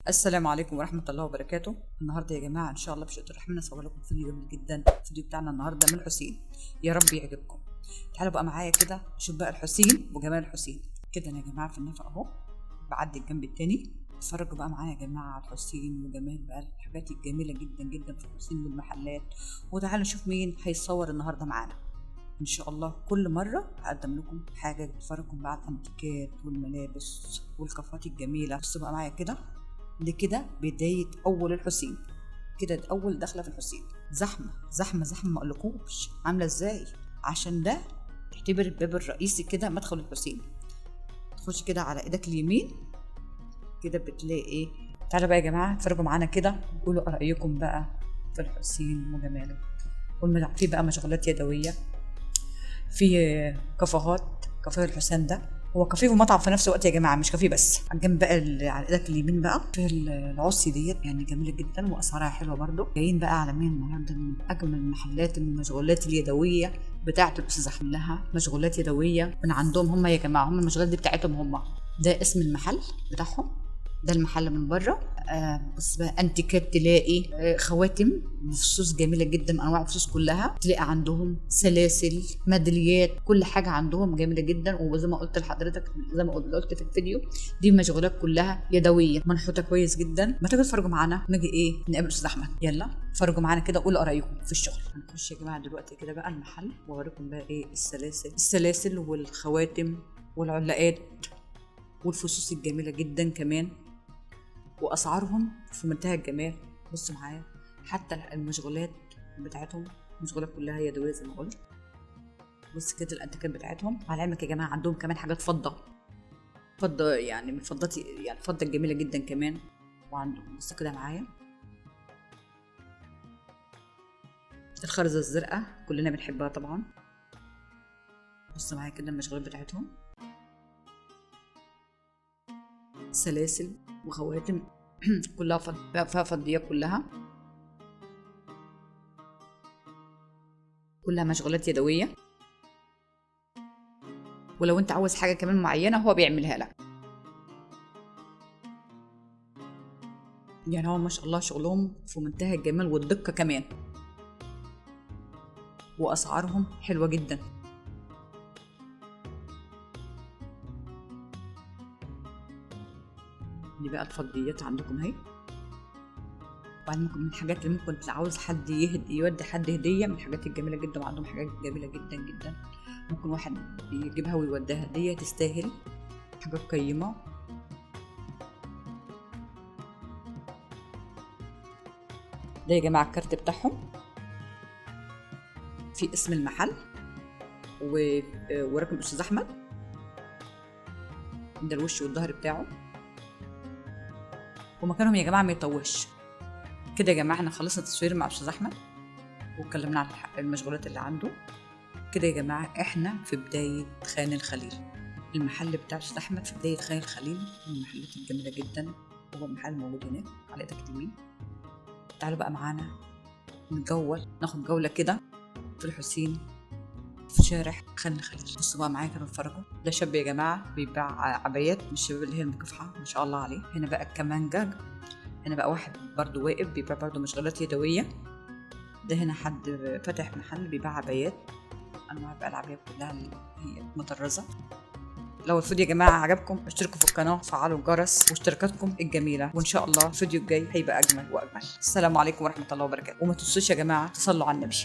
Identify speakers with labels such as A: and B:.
A: السلام عليكم ورحمة الله وبركاته. النهارده يا جماعة إن شاء الله بشهادة الرحمن هصور لكم فيديو جميل جدا. الفيديو بتاعنا النهارده من الحسين، يا رب يعجبكم. تعالوا بقى معايا كده نشوف بقى الحسين وجمال الحسين. كده أنا يا جماعة في النفق أهو، بعدي الجنب التاني. اتفرجوا بقى معايا يا جماعة على الحسين وجمال بقى الحاجات الجميلة جدا جدا في الحسين والمحلات. وتعالوا نشوف مين هيصور النهارده معانا. ان شاء الله كل مره هقدم لكم حاجه تتفرجوا بقى على الانتيكات والملابس والكافيهات الجميله. بصوا بقى معايا كده، دي كده بدايه اول الحسين، كده اول دخله في الحسين. زحمه زحمه زحمه ما اقولكوش عامله ازاي. عشان ده تعتبر الباب الرئيسي كده مدخل الحسين. تخش كده على ايدك اليمين كده بتلاقي ايه. تعالوا بقى يا جماعه اتفرجوا معانا كده وقولوا رايكم بقى في الحسين وجماله. في بقى مشغولات يدويه، في كافيهات. كافيه الحسين ده هو كافيه ومطعم في نفس الوقت يا جماعه، مش كافيه بس. على الجنب بقى على ايدك اليمين بقى في العصي ديت، يعني جميله جدا واسعارها حلوه برده. جايين بقى على مين النهارده؟ من اجمل المحلات المشغولات اليدويه بتاعه الاستاذ احمد. لها مشغولات يدويه من عندهم هم يا جماعه، هم المشغولات دي بتاعتهم هم. ده اسم المحل بتاعهم، ده المحل من بره. بس بقى انتيكات، تلاقي خواتم بفصوص جميله جدا، انواع الفصوص كلها. تلاقي عندهم سلاسل، ميداليات، كل حاجه عندهم جميله جدا. وزي ما قلت لحضرتك، زي ما قلت في الفيديو، دي مشغولات كلها يدويه منحوته كويس جدا. ما تيجوا تتفرجوا معانا، نيجي ايه نقابل استاذ احمد. يلا اتفرجوا معانا كده وقولوا رايكم في الشغل. هنخش يا جماعه دلوقتي كده بقى المحل واوريكم بقى ايه السلاسل والخواتم والعلاقات والفصوص الجميله جدا كمان، واسعارهم في منتهى الجمال. بصوا معايا حتى المشغولات بتاعتهم، المشغولات كلها يدويه زي ما قلت. بص كده الانتيكات بتاعتهم. على علمك يا جماعه عندهم كمان حاجات فضه يعني من فضتي، يعني فضه جميله جدا كمان. وعندهم بصوا كده معايا الخرزه الزرقاء كلنا بنحبها طبعا. بصوا معايا كده المشغولات بتاعتهم، سلاسل وخواتم كلها فيها فضية، كلها مشغولات يدوية. ولو انت عاوز حاجة كمان معينة هو بيعملها لك. يعني هو ما شاء الله شغلهم في منتهى الجمال والدقة كمان، وأسعارهم حلوة جدا. دي بقى الفضيات عندكم اهي. وبعدين ممكن من الحاجات اللي ممكن عاوز حد يودي حد هدية، من الحاجات الجميلة جدا. وعندهم حاجات جميلة جدا جدا، ممكن واحد يجيبها ويوديها هدية، تستاهل، حاجات قيمة. ده يا جماعة الكارت بتاعهم، في اسم المحل ورقم الأستاذ أحمد. ده الوش والظهر بتاعه. ومكانهم يا جماعة ما يطوش. كده يا جماعة احنا خلصنا تصوير مع أستاذ أحمد واتكلمنا عن المشغولات اللي عنده. كده يا جماعة احنا في بداية خان الخليل. المحل بتاع أستاذ أحمد في بداية خان الخليل، من المحلات الجميلة جدا. هو المحل موجود هناك على ايدك اليمين. تعالوا بقى معانا ناخد جولة كده في الحسين، في شارع خان الخليل. بصوا بقى معايا كده اتفرجوا. ده شاب يا جماعة بيبيع عبايات من الشباب اللي هي المكافحة ما شاء الله عليه. هنا بقى الكمانجة. هنا بقى واحد برضو واقف بيبيع برضو مشغولات يدوية. ده هنا حد فتح محل بيبيع عبايات، انواع بقى العبايات كلها اللي هي مطرزة. لو الفيديو يا جماعة عجبكم اشتركوا في القناة وفعلوا الجرس واشتراكاتكم الجميلة. وان شاء الله الفيديو الجاي هيبقى اجمل واجمل. السلام عليكم ورحمة الله وبركاته. وما تنسوش يا جماعة تصلوا على النبي.